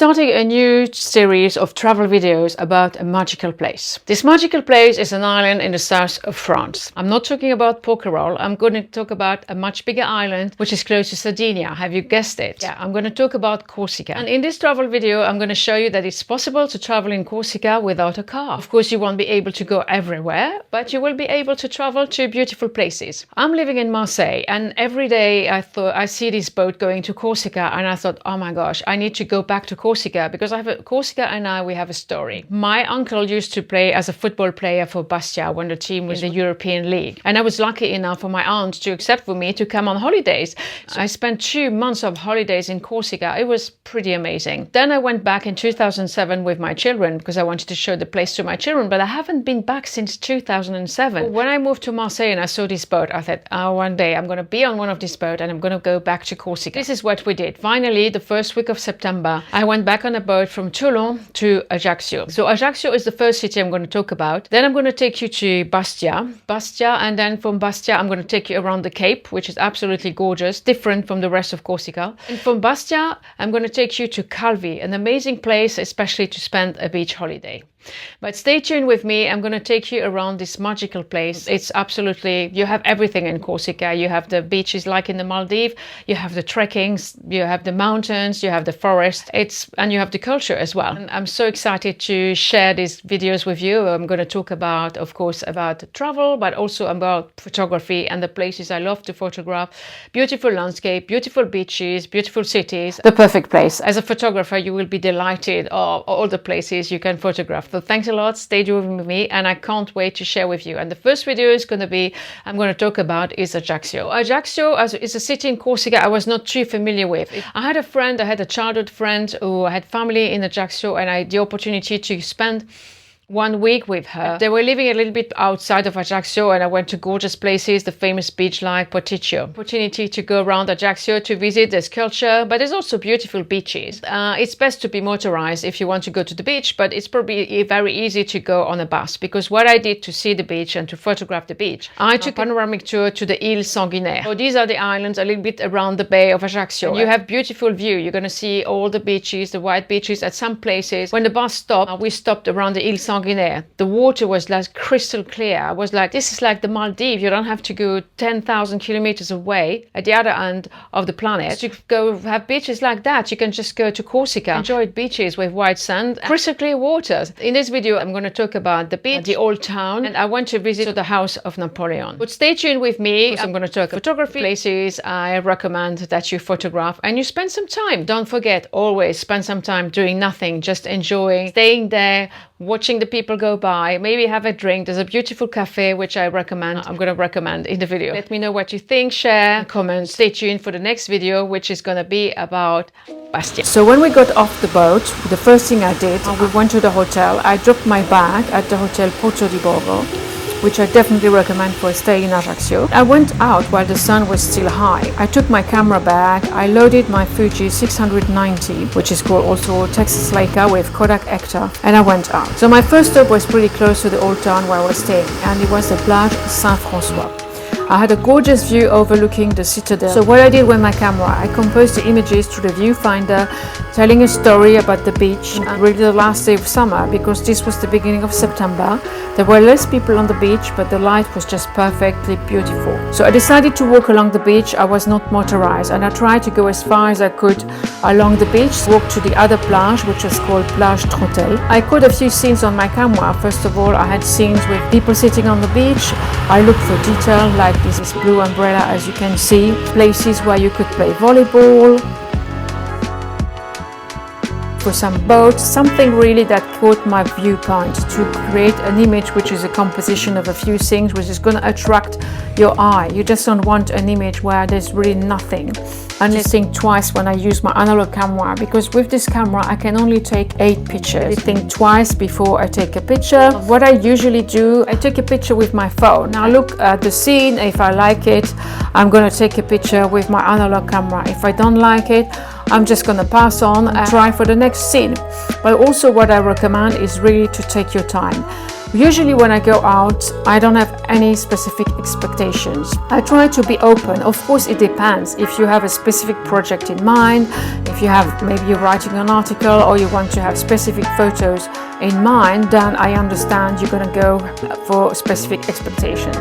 Starting a new series of travel videos about a magical place. This magical place is an island in the south of France. I'm not talking about Porquerolles. I'm going to talk about a much bigger island which is close to Sardinia. Have you guessed it? Yeah, I'm going to talk about Corsica. And in this travel video, I'm going to show you that it's possible to travel in Corsica without a car. Of course, you won't be able to go everywhere, but you will be able to travel to beautiful places. I'm living in Marseille, and every day I see this boat going to Corsica, and I thought, oh my gosh, I need to go back to Corsica because Corsica and we have a story. My uncle used to play as a football player for Bastia when the team was in the European League, and I was lucky enough for my aunt to accept for me to come on holidays. I spent 2 months of holidays in Corsica. It was pretty amazing. Then I went back in 2007 with my children because I wanted to show the place to my children, but I haven't been back since 2007. When I moved to Marseille and I saw this boat, I thought, oh, one day I'm going to be on one of these boats and I'm going to go back to Corsica. This is what we did. Finally, the first week of September, I went back on a boat from Toulon to Ajaccio. So Ajaccio is the first city I'm going to talk about. Then I'm going to take you to Bastia, and then from Bastia I'm going to take you around the Cape, which is absolutely gorgeous, different from the rest of Corsica. And from Bastia I'm going to take you to Calvi, an amazing place, especially to spend a beach holiday. But stay tuned with me. I'm going to take you around this magical place. It's absolutely, you have everything in Corsica. You have the beaches like in the Maldives, you have the trekkings, you have the mountains, you have the forest, and you have the culture as well. And I'm so excited to share these videos with you. I'm going to talk about, of course, about travel, but also about photography and the places I love to photograph. Beautiful landscape, beautiful beaches, beautiful cities. The perfect place. As a photographer, you will be delighted of all the places you can photograph. So thanks a lot, stay tuned with me, and I can't wait to share with you. And the first video is going to be, I'm going to talk about is Ajaccio. Ajaccio is a city in Corsica I was not too familiar with. I had a childhood friend who had family in Ajaccio, and I had the opportunity to spend 1 week with her. They were living a little bit outside of Ajaccio, and I went to gorgeous places, the famous beach like Porticcio. Opportunity to go around Ajaccio to visit. There's culture, but there's also beautiful beaches. It's best to be motorized if you want to go to the beach, but it's probably very easy to go on a bus, because what I did to see the beach and to photograph the beach, I took a panoramic tour to the Îles Sanguinaires. So these are the islands a little bit around the bay of Ajaccio. And you have beautiful view. You're going to see all the beaches, the white beaches. At some places, when the bus stopped, we stopped around the Îles Sanguinaires. The water was like crystal clear. I was like, this is like the Maldives. You don't have to go 10,000 kilometers away at the other end of the planet to go have beaches like that. You can just go to Corsica, enjoy beaches with white sand, crystal clear waters. In this video, I'm going to talk about the beach, the old town, and I want to visit the house of Napoleon. But stay tuned with me. I'm going to talk photography places I recommend that you photograph and you spend some time. Don't forget, always spend some time doing nothing, just enjoying, staying there, watching the people go by, maybe have a drink. There's a beautiful cafe which I'm going to recommend in the video. Let me know what you think, share, comment. Stay tuned for the next video, which is going to be about Bastia. So when we got off the boat, the first thing I did, we went to the hotel. I dropped my bag at the Hotel Porto di Borgo, which I definitely recommend for a stay in Ajaccio. I went out while the sun was still high. I took my camera bag, I loaded my Fuji 690, which is called also Texas Leica with Kodak Hector, and I went out. So my first stop was pretty close to the old town where I was staying, and it was the Plage Saint-François. I had a gorgeous view overlooking the citadel. So what I did with my camera, I composed the images through the viewfinder, telling a story about the beach, and really the last day of summer, because this was the beginning of September. There were less people on the beach, but the light was just perfectly beautiful. So I decided to walk along the beach. I was not motorized, and I tried to go as far as I could along the beach, walk to the other plage, which was called Plage Trottel. I caught a few scenes on my camera. First of all, I had scenes with people sitting on the beach. I looked for detail, like this blue umbrella, as you can see, places where you could play volleyball, for some boats, something really that caught my viewpoint, to create an image which is a composition of a few things which is going to attract your eye. You just don't want an image where there's really nothing. And I think twice when I use my analog camera, because with this camera I can only take 8 pictures. I think twice before I take a picture. What I usually do, I take a picture with my phone. Now look at the scene. If I like it, I'm going to take a picture with my analog camera. If I don't like it, I'm just going to pass on and try for the next scene. But also what I recommend is really to take your time. Usually when I go out, I don't have any specific expectations. I try to be open. Of course, it depends. If you have a specific project in mind, if you have, maybe you're writing an article or you want to have specific photos in mind, then I understand you're going to go for specific expectation.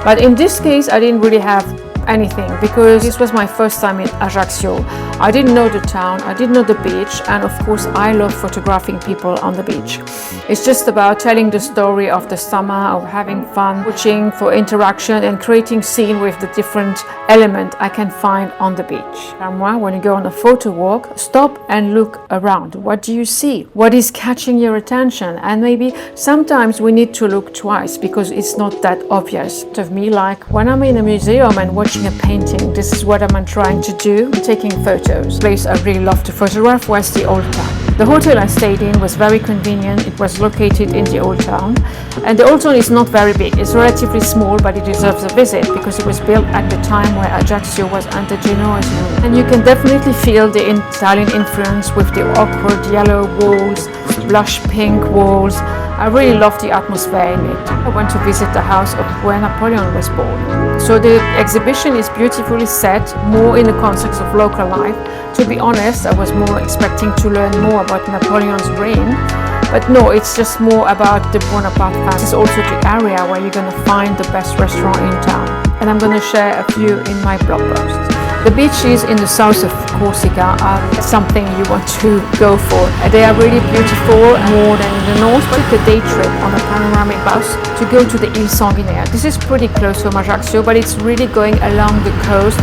But in this case, I didn't really have anything because this was my first time in Ajaccio. I didn't know the town, I didn't know the beach, and of course I love photographing people on the beach. It's just about telling the story of the summer, of having fun, watching for interaction and creating scene with the different element I can find on the beach. When you go on a photo walk, stop and look around. What do you see? What is catching your attention? And maybe sometimes we need to look twice because it's not that obvious. To me, like when I'm in a museum and watching a painting, this is what I'm trying to do, taking photos. The place I really love to photograph was the Old Town. The hotel I stayed in was very convenient. It was located in the Old Town, and the Old Town is not very big. It's relatively small, but it deserves a visit because it was built at the time where Ajaccio was under Genoa's rule. And you can definitely feel the Italian influence with the awkward yellow walls, blush pink walls. I really love the atmosphere in it. I went to visit the house of where Napoleon was born. So the exhibition is beautifully set, more in the context of local life. To be honest, I was more expecting to learn more about Napoleon's reign. But no, it's just more about the Bonaparte family. This is also the area where you're going to find the best restaurant in town. And I'm going to share a few in my blog post. The beaches in the south of Corsica are something you want to go for. They are really beautiful, more than in the north. Took a day trip on a panoramic bus to go to the Ile Sanguinaire. This is pretty close from Ajaccio, but it's really going along the coast,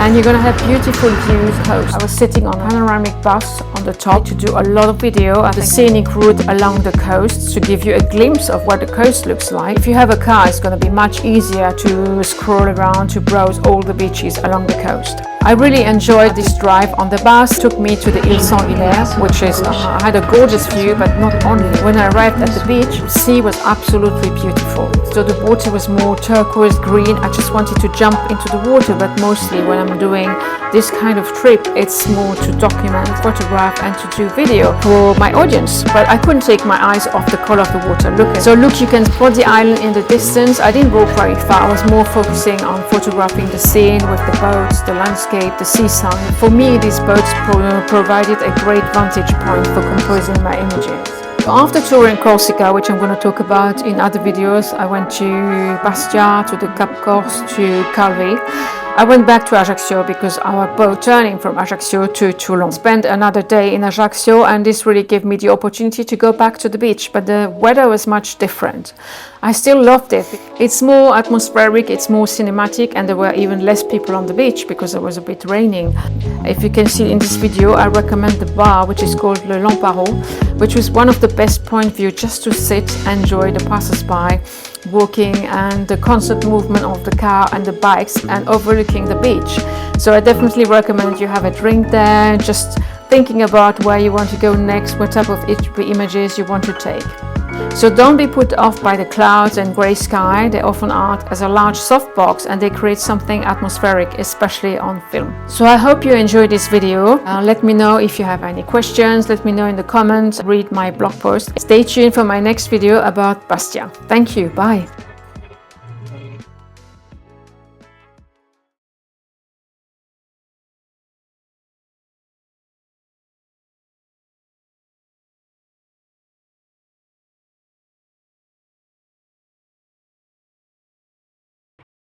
and you're going to have beautiful views coast. I was sitting on a panoramic bus on the top to do a lot of video of the scenic route along the coast to give you a glimpse of what the coast looks like. If you have a car, it's going to be much easier to scroll around to browse all the beaches along the coast. I really enjoyed this drive on the bus. It took me to the Ile Sanguinaire, which is, I had a gorgeous view, but not only. When I arrived at the beach, the sea was absolutely beautiful. So the water was more turquoise green. I just wanted to jump into the water, but mostly when I'm doing this kind of trip, it's more to document, photograph, and to do video for my audience. But I couldn't take my eyes off the color of the water. Look, you can spot the island in the distance. I didn't walk very far. I was more focusing on photographing the scene with the boats, the landscape, the seaside. For me, these boats provided a great vantage point for composing my images. After touring Corsica, which I'm going to talk about in other videos, I went to Bastia, to the Cap Corse, to Calvi. I went back to Ajaccio because our boat turning from Ajaccio to Toulon. Spent another day in Ajaccio, and this really gave me the opportunity to go back to the beach, but the weather was much different. I still loved it. It's more atmospheric, it's more cinematic, and there were even less people on the beach because it was a bit raining. If you can see in this video, I recommend the bar, which is called Le Lamparo, which was one of the best point of view just to sit, enjoy the passers-by, walking, and the constant movement of the car and the bikes, and overlooking the beach. So I definitely recommend you have a drink there, just thinking about where you want to go next, what type of images you want to take. So don't be put off by the clouds and grey sky. They often act as a large softbox, and they create something atmospheric, especially on film. So I hope you enjoyed this video. Let me know if you have any questions. Let me know in the comments. Read my blog post. Stay tuned for my next video about Bastia. Thank you. Bye.